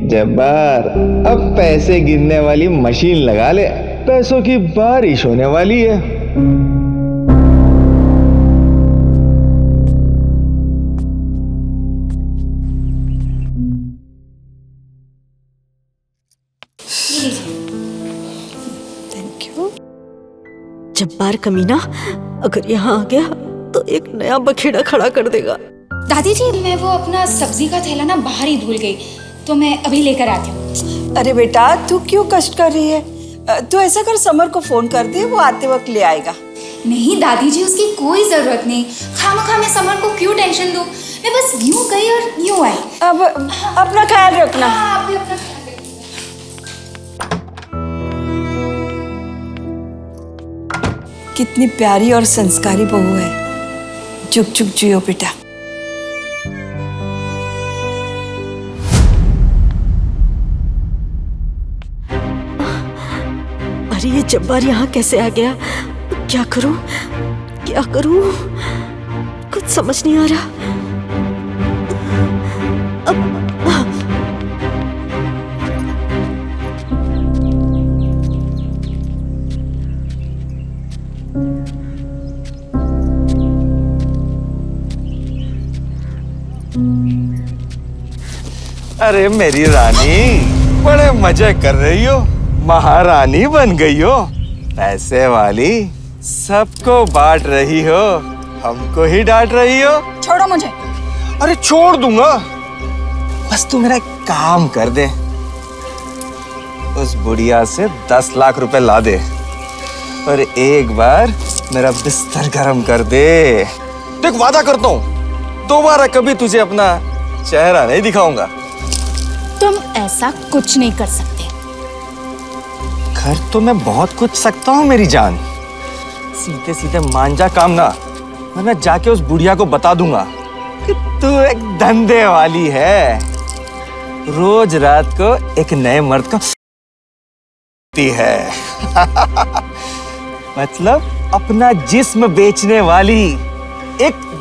जब्बार अब पैसे गिनने वाली मशीन लगा ले, पैसों की बारिश होने वाली है। Thank you. जब्बार कमीना अगर यहाँ आ गया तो एक नया बखेड़ा खड़ा कर देगा। दादी जी, मैं वो अपना सब्जी का थैला ना बाहर ही भूल गई, तो मैं अभी लेकर आती हूँ। अरे बेटा, तू क्यों कष्ट कर रही है? तू ऐसा कर, समर को फोन कर दे, वो आते वक्त ले आएगा। नहीं दादी जी, उसकी कोई जरूरत नहीं। खामखा मैं समर को क्यों टेंशन दूं? मैं बस यूं गई और यूं आई। अब अपना ख्याल रखना। हाँ, आप भी अपना ख्याल रखिएगा। कितनी प्यारी और संस्कारी बहू है। चुप चुप जियो बेटा। अरे ये जब्बार यहाँ कैसे आ गया? क्या करूं, क्या करूं, कुछ समझ नहीं आ रहा। अरे मेरी रानी, बड़े मजे कर रही हो, महारानी बन गई हो, पैसे वाली, सबको बांट रही हो, हमको ही डांट रही हो। छोड़ो मुझे। अरे छोड़ दूंगा, बस तू मेरा एक काम कर दे, उस बुढ़िया से 10 लाख रुपए ला दे और एक बार मेरा बिस्तर गर्म कर दे। देख, वादा करता हूँ दोबारा कभी तुझे अपना चेहरा नहीं दिखाऊंगा। तुम ऐसा कुछ नहीं कर सकते। कर तो मैं बहुत कुछ सकता हूँ मेरी जान, सीधे सीधे मान जा काम ना, मैं जाके उस बुढ़िया को बता दूंगा कि तू एक धंधे वाली है, रोज रात को एक नए मर्द को है मतलब अपना जिस्म बेचने वाली एक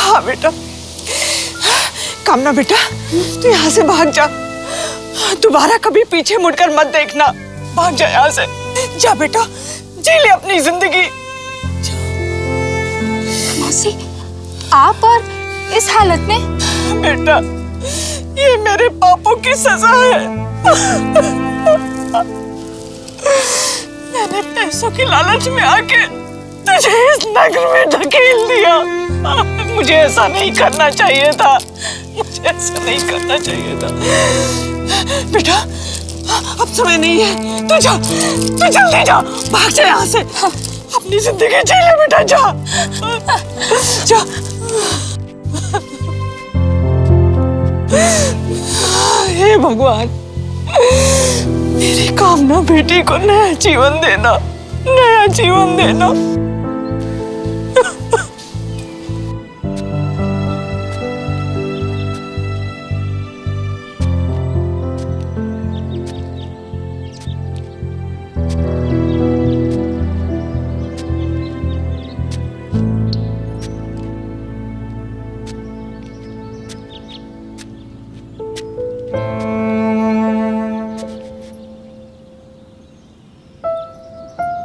हाँ बेटा, कामना बेटा, तू यहाँ से भाग जा, दोबारा कभी पीछे मुड़कर मत देखना, भाग जा यहाँ से, जा बेटा, जी ले अपनी जिंदगी। मौसी, आप और इस हालत में? बेटा, ये मेरे पापों की सजा है। मैंने पैसों की लालच में आके तुझे इस नगर में धकेल दिया। मुझे ऐसा नहीं करना चाहिए था, मुझे ऐसा नहीं करना चाहिए था। बेटा, अब समय नहीं है, तू जा, तू जल्दी जा, भाग जा यहाँ से। अपनी जिंदगी जी ले बेटा, जा जा। हे भगवान, मेरी कामना बेटी को नया जीवन देना, नया जीवन देना।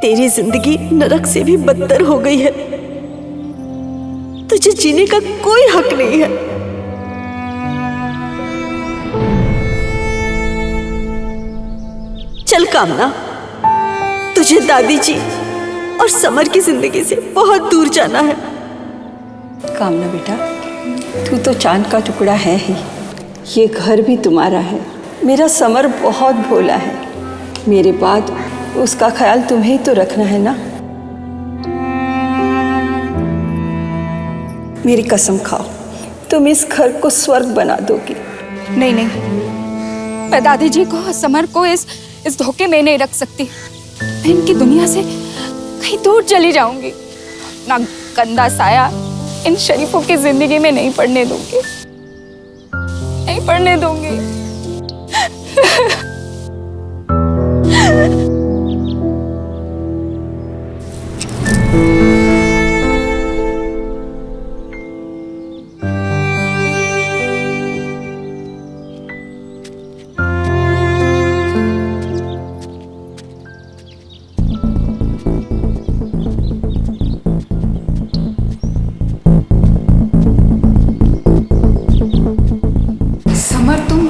तेरी जिंदगी नरक से भी बदतर हो गई है। तुझे जीने का कोई हक नहीं है। चल कामना, तुझे दादी जी और समर की जिंदगी से बहुत दूर जाना है। कामना बेटा, तू तो चांद का टुकड़ा है ही। ये घर भी तुम्हारा है। मेरा समर बहुत भोला है। मेरे बाद उसका ख्याल तुम्हें ही तो रखना है ना। मेरी कसम खाओ, तुम इस घर को स्वर्ग बना दोगी। नहीं नहीं, मैं दादी जी को, समर को इस धोखे में नहीं रख सकती। मैं इनकी दुनिया से कहीं दूर चली जाऊंगी। ना गंदा साया इन शरीफों की जिंदगी में नहीं पड़ने दूंगी, नहीं पड़ने दूंगी।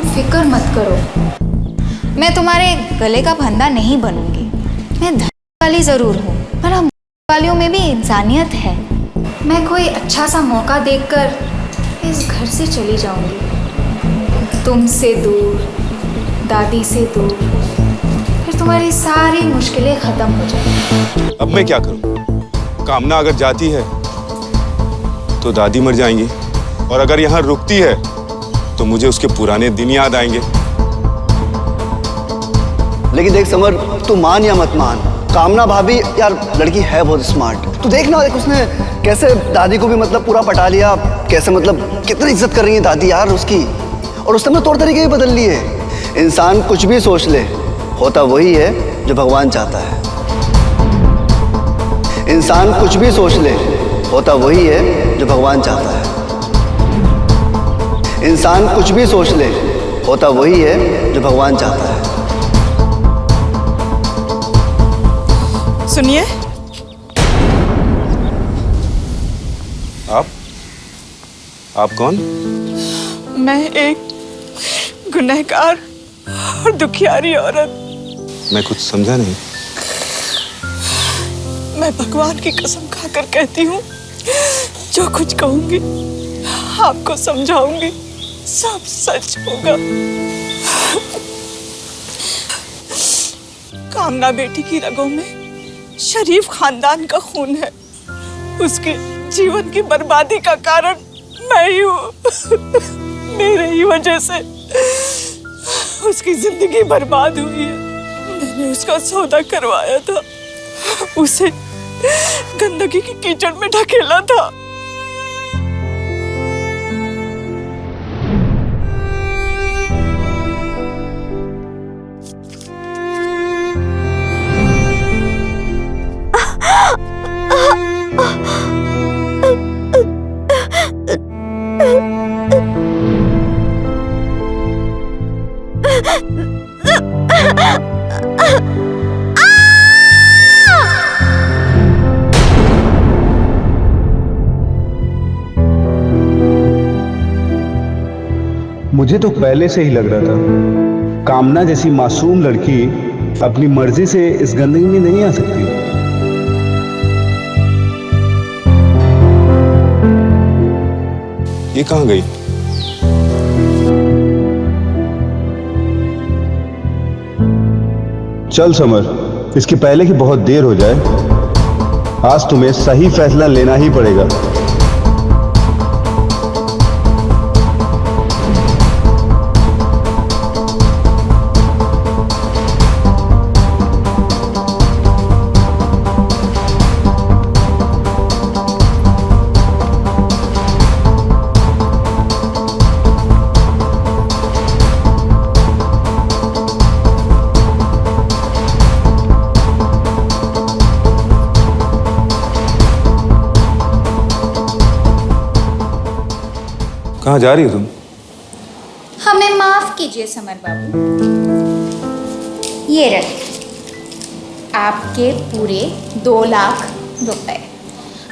फिक्र मत करो, मैं तुम्हारे गले का फंदा नहीं बनूंगी। मैं धन वाली जरूर हूँ, पर हम वालियों में भी इंसानियत है। मैं कोई अच्छा सा मौका देखकर इस घर से चली जाऊंगी, तुमसे दूर, दादी से दूर। फिर तुम्हारी सारी मुश्किलें खत्म हो जाएंगी। अब मैं क्या करूं? कामना अगर जाती है तो दादी मर जाएंगी, और अगर यहाँ रुकती है तो मुझे उसके पुराने दिन याद आएंगे। लेकिन देख समर, तू मान या मत मान, कामना भाभी यार लड़की है बहुत स्मार्ट। तू देखना, देख उसने कैसे दादी को भी मतलब पूरा पटा लिया, कैसे मतलब कितनी इज्जत कर रही है दादी यार उसकी। और उसने अपने तौर तरीके भी बदल लिए। इंसान कुछ भी सोच ले, होता वही है जो भगवान चाहता है। इंसान कुछ भी सोच ले, होता वही है जो भगवान चाहता है। इंसान कुछ भी सोच ले, होता वही है जो भगवान चाहता है। सुनिए, आप कौन? मैं एक गुनहगार और दुखियारी औरत। मैं कुछ समझा नहीं। मैं भगवान की कसम खाकर कहती हूँ, जो कुछ कहूंगी आपको समझाऊंगी, सब सच होगा। कामना बेटी की रगों में शरीफ खानदान का खून है। उसके जीवन की बर्बादी का कारण मैं ही हूँ। मेरे ही वजह से उसकी जिंदगी बर्बाद हुई है। मैंने उसका सौदा करवाया था, उसे गंदगी की कीचड़ में ढकेला था। मुझे तो पहले से ही लग रहा था, कामना जैसी मासूम लड़की अपनी मर्जी से इस गंदगी में नहीं आ सकती। ये कहाँ गई? चल समर, इसके पहले कि बहुत देर हो जाए। आज तुम्हें सही फैसला लेना ही पड़ेगा। कहाँ जा रही हो तुम? हमें माफ कीजिए समर बाबू, ये रहे आपके पूरे 2 लाख रुपए।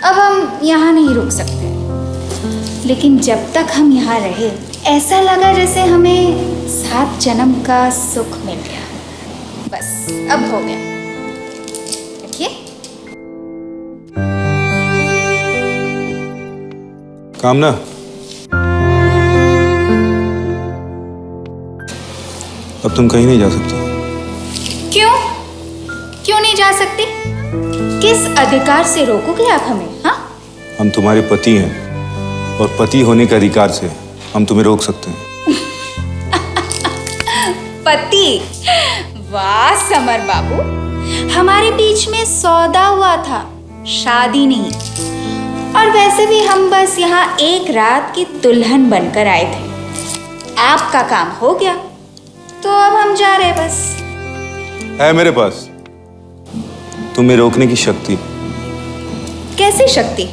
अब हम यहाँ नहीं रुक सकते, लेकिन जब तक हम यहाँ रहे ऐसा लगा जैसे हमें 7 जन्म का सुख मिल गया। बस अब हो गया, रखिए। कामना, अब तुम कहीं नहीं जा सकते। क्यों? क्यों नहीं जा सकती? किस अधिकार से रोकोगे आप हमें? हाँ, हम तुम्हारे पति हैं और पति होने के अधिकार से हम तुम्हें रोक सकते हैं। पति? वाह समर बाबू, हमारे बीच में सौदा हुआ था, शादी नहीं। और वैसे भी हम बस यहाँ एक रात की दुल्हन बनकर आए थे। आपका काम हो गया, तो अब हम जा रहे बस। है मेरे पास तुम्हें रोकने की शक्ति। कैसी शक्ति?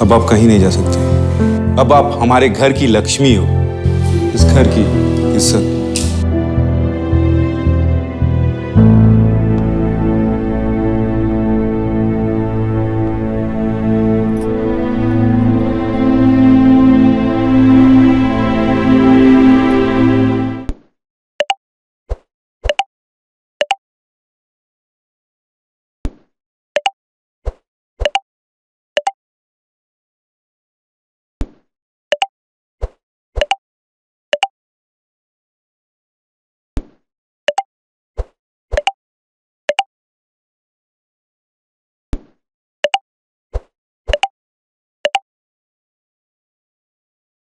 अब आप कहीं नहीं जा सकते। अब आप हमारे घर की लक्ष्मी हो, इस घर की इज्जत।